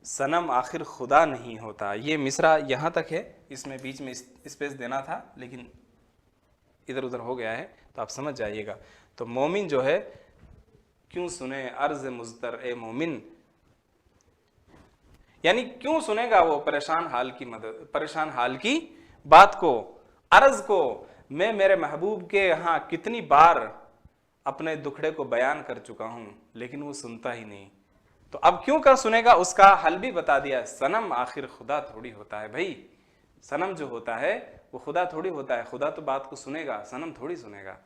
सनम आखिर खुदा नहीं होता। ये मिसरा यहां तक है, इसमें बीच में स्पेस देना था लेकिन इधर उधर हो गया है, तो आप समझ जाइएगा। तो मोमिन जो है, क्यों सुने अर्ज मुज़तर ए मोमिन, यानी क्यों सुनेगा वो परेशान हाल की मदद, परेशान हाल की बात को, अर्ज को। मैं मेरे महबूब के यहाँ कितनी बार अपने दुखड़े को बयान कर चुका हूं लेकिन वो सुनता ही नहीं। तो अब क्यों कर सुनेगा, उसका हल भी बता दिया। सनम आखिर खुदा थोड़ी होता है भाई, सनम जो होता है वो खुदा थोड़ी होता है। खुदा तो बात को सुनेगा, सनम थोड़ी सुनेगा।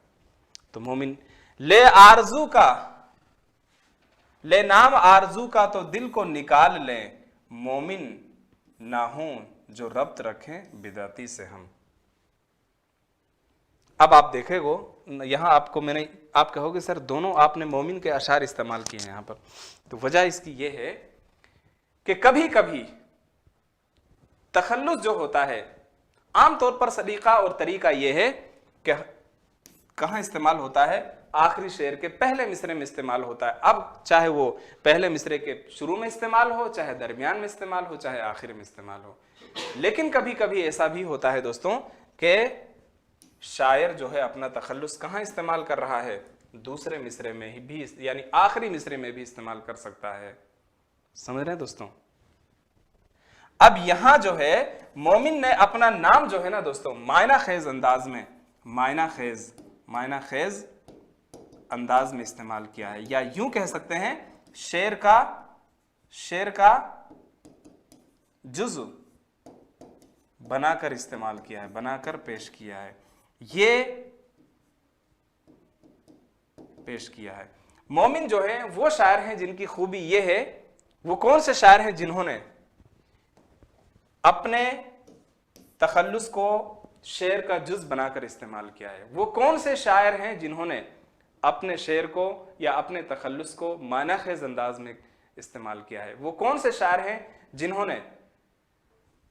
तो मोमिन ले आरजू का, ले नाम आरजू का तो दिल को निकाल ले, मोमिन ना हो जो रब्त रखें बिदाती से हम। अब आप देखेगो यहां आपको मैंने, आप कहोगे सर दोनों आपने मोमिन के अशार इस्तेमाल किए हैं यहां पर, तो वजह इसकी यह है कि कभी कभी तखल्लुस जो होता है, आमतौर पर सलीका और तरीका यह है कि कहां इस्तेमाल होता है, आखिरी शेर के पहले मिसरे में इस्तेमाल होता है। अब चाहे वो पहले मिसरे के शुरू में इस्तेमाल हो, चाहे दरमियान में इस्तेमाल हो, चाहे आखिर में इस्तेमाल हो। लेकिन कभी कभी ऐसा भी होता है दोस्तों कि शायर जो है अपना तखल्लुस कहां इस्तेमाल कर रहा है, दूसरे मिसरे में ही भी, यानी आखिरी मिसरे में भी इस्तेमाल कर सकता है। समझ रहे हैं दोस्तों। अब यहां जो है मोमिन ने अपना नाम जो है ना दोस्तों, मायना खेज अंदाज में, मायना खेज अंदाज में इस्तेमाल किया है, या यूं कह सकते हैं शेर का जुज़ बनाकर इस्तेमाल किया है, बनाकर पेश किया है, ये पेश किया है। मोमिन जो है वो शायर हैं जिनकी खूबी ये है, वो कौन से शायर हैं जिन्होंने अपने तखल्लुस को शेर का जुज़ बनाकर इस्तेमाल किया है। वो कौन से शायर हैं जिन्होंने अपने शेर को या अपने तखल्लुस को माना खेज अंदाज में इस्तेमाल किया है। वो कौन से शायर हैं जिन्होंने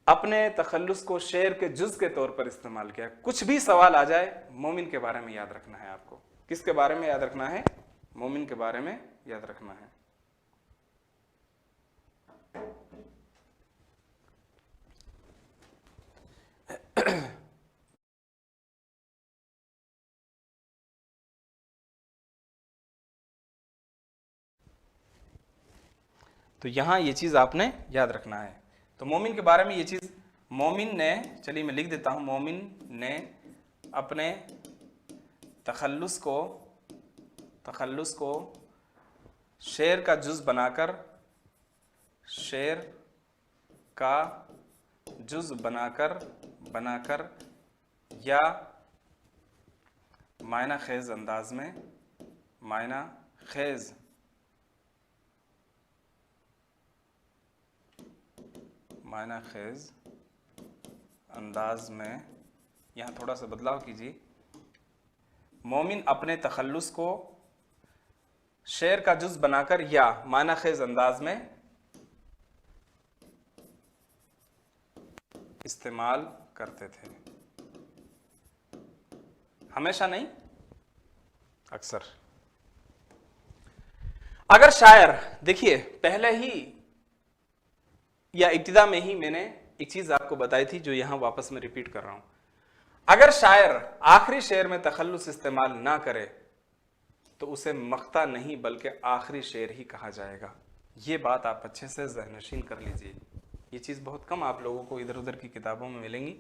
अपने तखल्लुस को शेर के जुज़ के तौर पर इस्तेमाल किया। कुछ भी सवाल आ जाए, मोमिन के बारे में याद रखना है आपको। किसके बारे में याद रखना है, मोमिन के बारे में याद रखना है। तो यहां ये चीज आपने याद रखना है। तो मोमिन के बारे में ये चीज, मोमिन ने, चलिए मैं लिख देता हूं, मोमिन ने अपने तखल्लुस को शेर का जुज बनाकर, शेर का जुज बनाकर या मायना खेज अंदाज में, यहां थोड़ा सा बदलाव कीजिए। मोमिन अपने तखल्लुस को शेर का जुज बनाकर या मायना खेज अंदाज में इस्तेमाल करते थे। हमेशा नहीं, अक्सर। अगर शायर, देखिए पहले ही या इब्तिदा में ही मैंने एक चीज आपको बताई थी जो यहां वापस में रिपीट कर रहा हूं। अगर शायर आखिरी शेर में तखल्लुस इस्तेमाल ना करे तो उसे मख्ता नहीं बल्कि आखिरी शेर ही कहा जाएगा। ये बात आप अच्छे से ज़हनशीन कर लीजिए। ये चीज़ बहुत कम आप लोगों को इधर उधर की किताबों में मिलेंगी।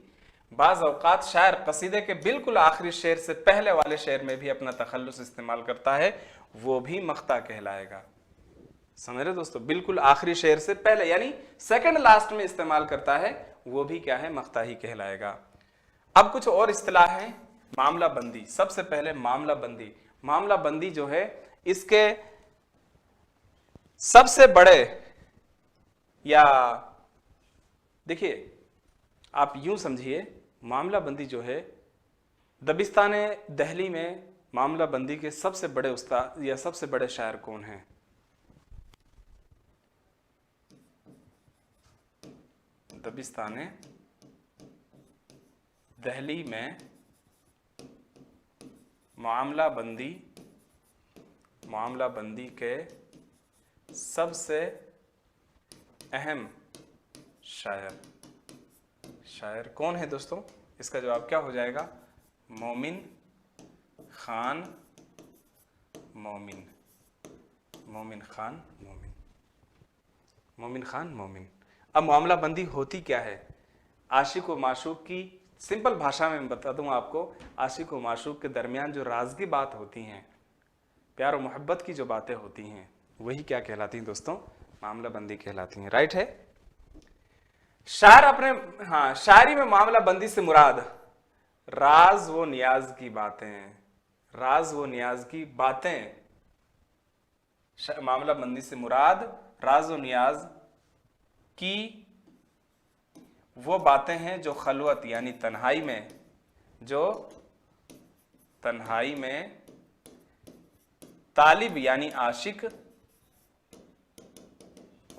बाज़ औक़ात शायर कसीदे के बिल्कुल आखिरी शेर से पहले वाले शेर में भी अपना तखल्लुस इस्तेमाल करता है, वो भी मख्ता कहलाएगा। समझ रहे दोस्तों, बिल्कुल आखिरी शेर से पहले यानी सेकंड लास्ट में इस्तेमाल करता है, वो भी क्या है, मख्ता ही कहलाएगा। अब कुछ और इस्तिलाह है। मामला बंदी, सबसे पहले मामला बंदी। मामला बंदी जो है, इसके सबसे बड़े, या देखिए आप यूं समझिए, मामला बंदी जो है, दबिस्तान दहली में मामला बंदी के सबसे बड़े उस्ताद या सबसे बड़े शायर कौन हैं? दबिस्तान दहली में मामला बंदी के सबसे अहम शायर कौन है दोस्तों? इसका जवाब क्या हो जाएगा? मोमिन खान मोमिन। अब मामला बंदी होती क्या है? आशिक व माशूक की, सिंपल भाषा में बता दूं आपको, आशिक व माशूक के दरमियान जो राज की बात होती हैं, प्यार और मोहब्बत की जो बातें होती हैं, वही क्या कहलाती हैं दोस्तों? मामला बंदी कहलाती हैं। राइट है। शायर अपने, हाँ, शायरी में मामला बंदी से मुराद राज व नियाज की बातें, मामला बंदी से मुराद राज व नियाज की वो बातें हैं जो खलवत यानी तन्हाई में तालिब यानी आशिक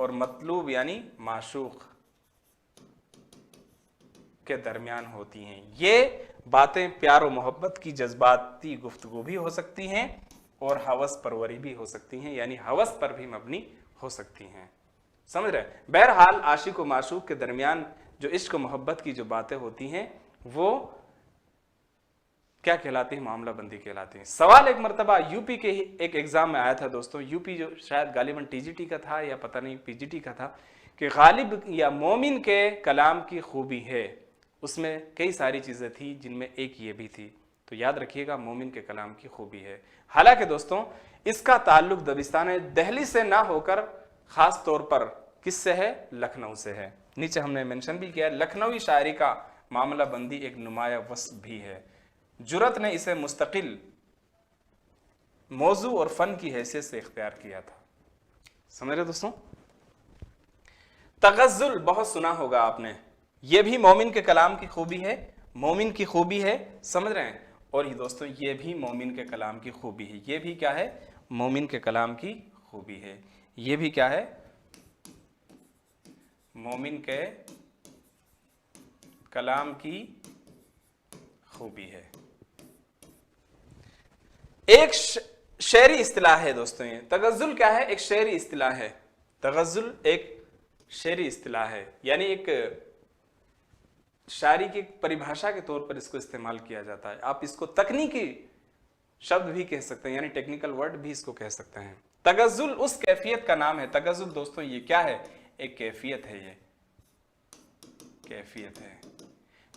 और मतलूब यानी माशूक के दरमियान होती हैं। ये बातें प्यार और मोहब्बत की जज्बाती गुफ्तगू भी हो सकती हैं और हवस परवरी भी हो सकती हैं, यानी हवस पर भी मबनी हो सकती हैं। समझ रहे? बहरहाल आशिक और माशूक के दरमियान जो इश्क और मोहब्बत की जो बातें होती हैं वो क्या कहलाती है? मामला बंदी कहलाती है। सवाल एक मरतबा यूपी के ही एक एग्जाम में आया था दोस्तों, यूपी जो शायद गालिबन टीजीटी का था या पता नहीं पीजीटी का था, कि गालिब या मोमिन के कलाम की खूबी है। उसमें कई सारी चीज़ें थी जिनमें एक ये भी थी, तो याद रखिएगा मोमिन के कलाम की खूबी है। हालांकि दोस्तों इसका ताल्लुक दबिस्तान दहली से ना होकर ख़ास तौर पर किससे है? लखनऊ से है। नीचे हमने मेंशन भी किया, लखनवी शायरी का मामला बंदी एक नुमाया वस्फ भी है। जुरत ने इसे मुस्तकिल मौजू और फन की हैसियत से इख्तियार किया था। समझ रहे दोस्तों? तगज़्ज़ुल बहुत सुना होगा आपने, ये भी मोमिन के कलाम की खूबी है, मोमिन की खूबी है। समझ रहे हैं? और ये दोस्तों ये भी मोमिन के कलाम की खूबी है। ये भी क्या है? मोमिन के कलाम की खूबी है। ये भी क्या है? मोमिन के कलाम की खूबी है। एक शेरी इस्तिलाह है दोस्तों, ये तगज़्ज़ुल क्या है? एक शेरी इस्तिलाह है। तगज़्ज़ुल एक शेरी इस्तिलाह है, यानी एक शायरी की परिभाषा के तौर पर इसको इस्तेमाल किया जाता है। आप इसको तकनीकी शब्द भी कह सकते हैं, यानी टेक्निकल वर्ड भी इसको कह सकते हैं। तगज़्ज़ुल उस कैफियत का नाम है। तगज़्ज़ुल दोस्तों ये क्या है? एक कैफियत है, ये कैफियत है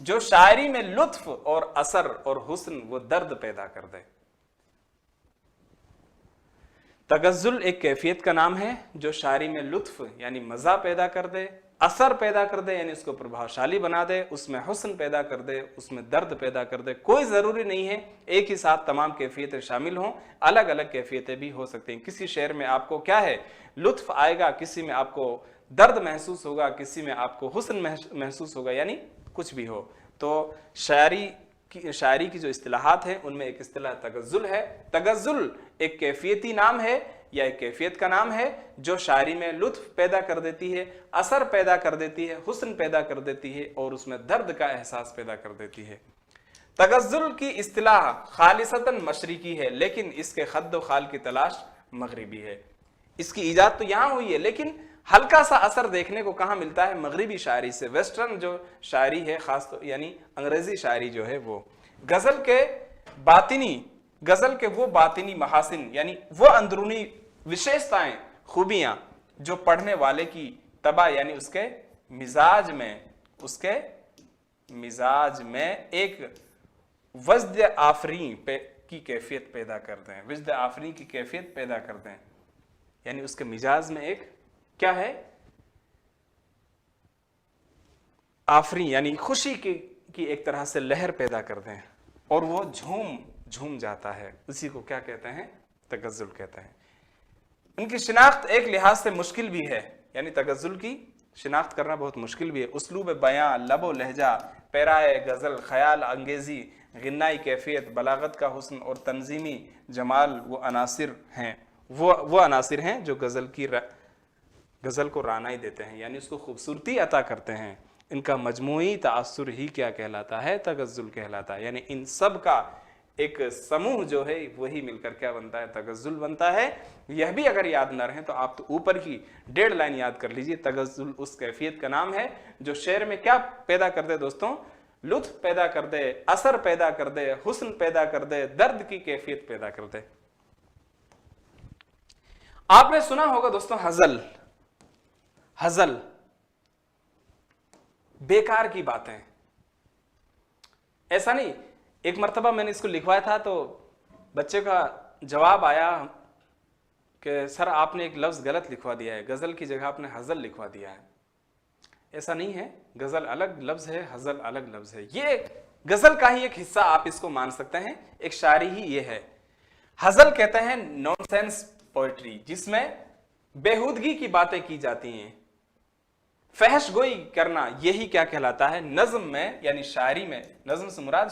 जो शायरी में लुत्फ और असर और हुस्न व दर्द पैदा कर दे। तगज़्ज़ुल एक कैफियत का नाम है जो शायरी में लुत्फ यानी मजा पैदा कर दे, असर पैदा कर दे यानी उसको प्रभावशाली बना दे, उसमें हुस्न पैदा कर दे, उसमें दर्द पैदा कर दे। कोई ज़रूरी नहीं है एक ही साथ तमाम कैफियतें शामिल हों, अलग अलग कैफियतें भी हो सकती हैं। किसी शेर में आपको क्या है, लुत्फ आएगा, किसी में आपको दर्द महसूस होगा, किसी में आपको हुस्न महसूस होगा, यानी कुछ भी हो। तो शायरी की जो इस्तिलाहात हैं उनमें एक इस्तिलाह तगज़्ज़ुल है। तगज़्ज़ुल एक कैफियती नाम है या एक कैफियत का नाम है जो शायरी में लुत्फ पैदा कर देती है, असर पैदा कर देती है, हुस्न पैदा कर देती है और उसमें दर्द का एहसास पैदा कर देती है। तगज़्ज़ुल की इस्तिलाह खालिसतन मशरिकी है, लेकिन इसके खद्दो खाल की तलाश मगरिबी है। इसकी ईजाद तो यहाँ हुई है, लेकिन हल्का सा असर देखने को कहाँ मिलता है? मगरिबी शायरी से। वेस्टर्न जो शायरी है, खास तो यानी अंग्रेजी शायरी जो है वो गजल के वो बातिनी महासिन यानी वो अंदरूनी विशेषताएं, खूबियां जो पढ़ने वाले की तबा यानी उसके मिजाज में एक वज्द आफरी की कैफियत पैदा करते हैं। वज्द आफरी की कैफियत पैदा करते हैं यानी उसके मिजाज में एक क्या है, आफरी यानी खुशी की एक तरह से लहर पैदा करते हैं और वो झूम जाता है। उसी को क्या कहते हैं? तगज़्ज़ुल कहते हैं। इनकी शिनाख्त एक लिहाज से मुश्किल भी है, यानी तगज़्ज़ुल की शिनाख्त करना बहुत मुश्किल भी है। उसलूब बयां, लबो लहजा, पैराए गज़ल, ख्याल अंगेजी, गिन्नाई कैफियत, बलागत का हुस्न और तंजीमी जमाल वो अनासिर हैं जो गज़ल को रानाई देते हैं यानी उसको खूबसूरती अता करते हैं। इनका मजमूई तासुर ही क्या कहलाता है? तगज़्ज़ुल कहलाता है। यानी इन सब का एक समूह जो है वही मिलकर क्या बनता है? तगज़्ज़ुल बनता है। यह भी अगर याद न रहे तो आप तो ऊपर की 1.5 लाइन याद कर लीजिए। तगज़्ज़ुल उस कैफियत का नाम है जो शेर में क्या पैदा कर दे दोस्तों? लुत्फ पैदा कर दे, असर पैदा कर दे, हुस्न पैदा कर दे, दर्द की कैफियत पैदा कर दे। आपने सुना होगा दोस्तों हज़ल बेकार की बातें। ऐसा नहीं, एक मर्तबा मैंने इसको लिखवाया था तो बच्चे का जवाब आया कि सर आपने एक लफ्ज़ गलत लिखवा दिया है, गज़ल की जगह आपने हज़ल लिखवा दिया है। ऐसा नहीं है, गज़ल अलग लफ्ज़ है, हज़ल अलग लफ्ज़ है। ये गज़ल का ही एक हिस्सा आप इसको मान सकते हैं, एक शायरी ही ये है। हज़ल कहते हैं नॉनसेंस पोएट्री, जिसमें बेहूदगी की बातें की जाती हैं, फहश गोई करना, यही क्या कहलाता है? नज़्म में यानी शायरी में, नज़्म से मुराद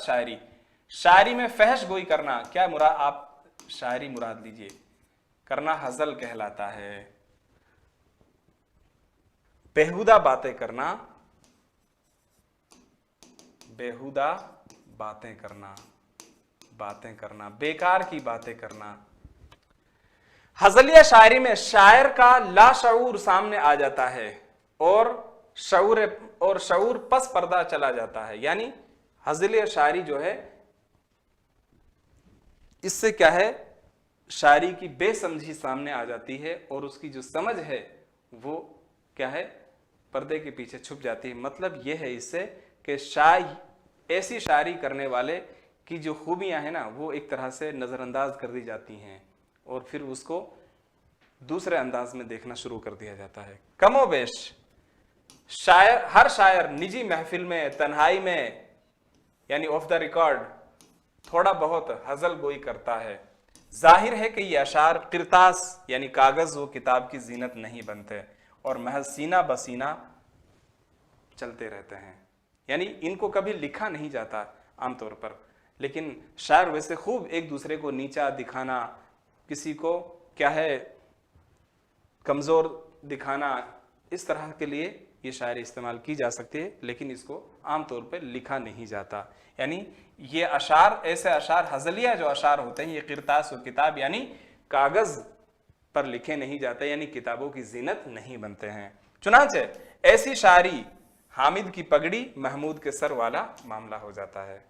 शायरी में फहश गोई करना, क्या मुराद? आप शायरी मुराद लीजिए, करना हज़ल कहलाता है। बेहुदा बातें करना, बेकार की बातें करना। हज़लिया शायरी में शायर का लाशऊर सामने आ जाता है और शऊर पस पर्दा चला जाता है। यानी हज़लिया शायरी जो है, इससे क्या है? शायरी की बेसमझी सामने आ जाती है और उसकी जो समझ है वो क्या है? पर्दे के पीछे छुप जाती है। मतलब यह है इससे कि ऐसी शायरी करने वाले की जो खूबियां हैं ना, वो एक तरह से नज़रअंदाज कर दी जाती हैं और फिर उसको दूसरे अंदाज में देखना शुरू कर दिया जाता है। कमोबेश हर शायर निजी महफिल में, तन्हाई में यानी ऑफ द रिकॉर्ड थोड़ा बहुत हज़ल गोई करता है। जाहिर है कि ये अशार किरतास यानी कागज़ व किताब की जीनत नहीं बनते और महज सीना बसीना चलते रहते हैं, यानी इनको कभी लिखा नहीं जाता आमतौर पर। लेकिन शायर वैसे खूब एक दूसरे को नीचा दिखाना, किसी को क्या है कमज़ोर दिखाना, इस तरह के लिए ये शायरी इस्तेमाल की जा सकती है, लेकिन इसको आमतौर पर लिखा नहीं जाता। यानी ये अशार, ऐसे अशार हज़लिया जो अशार होते हैं, ये किरतास व किताब यानी कागज़ पर लिखे नहीं जाते, यानी किताबों की जीनत नहीं बनते हैं। चुनांचे ऐसी शायरी हामिद की पगड़ी महमूद के सर वाला मामला हो जाता है।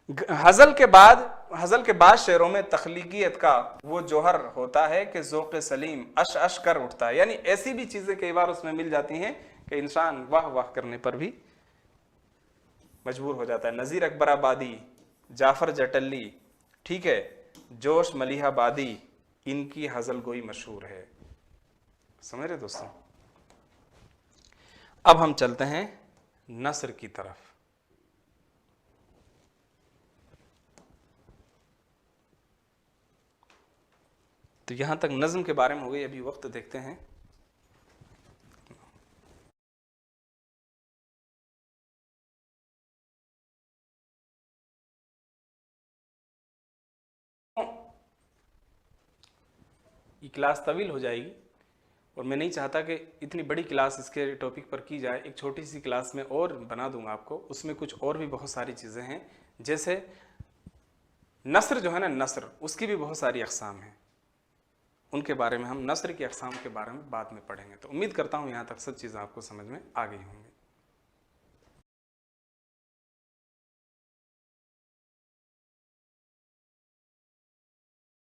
हजल के बाद शेरों में तख्लीकियत का वो जोहर होता है कि ज़ौक़ सलीम अश अश कर उठता है। यानी ऐसी भी चीजें कई बार उसमें मिल जाती हैं कि इंसान वाह वाह करने पर भी मजबूर हो जाता है। नज़ीर अकबर आबादी, जाफर जटल्ली, ठीक है, जोश मलिहाबादी, इनकी हजल गोई मशहूर है। समझ रहे दोस्तों। अब हम चलते हैं नस्र की तरफ। तो यहां तक नज्म के बारे में हो गई। अभी वक्त देखते हैं। ये क्लास तवील हो जाएगी और मैं नहीं चाहता कि इतनी बड़ी क्लास इसके टॉपिक पर की जाए। एक छोटी सी क्लास में और बना दूंगा आपको, उसमें कुछ और भी बहुत सारी चीज़ें हैं। जैसे नस्र जो है ना, नस्र उसकी भी बहुत सारी अक़साम हैं, उनके बारे में हम नस्र की अक़साम के बारे में बाद में पढ़ेंगे। तो उम्मीद करता हूँ यहाँ तक सब चीज़ें आपको समझ में आ गई होंगी।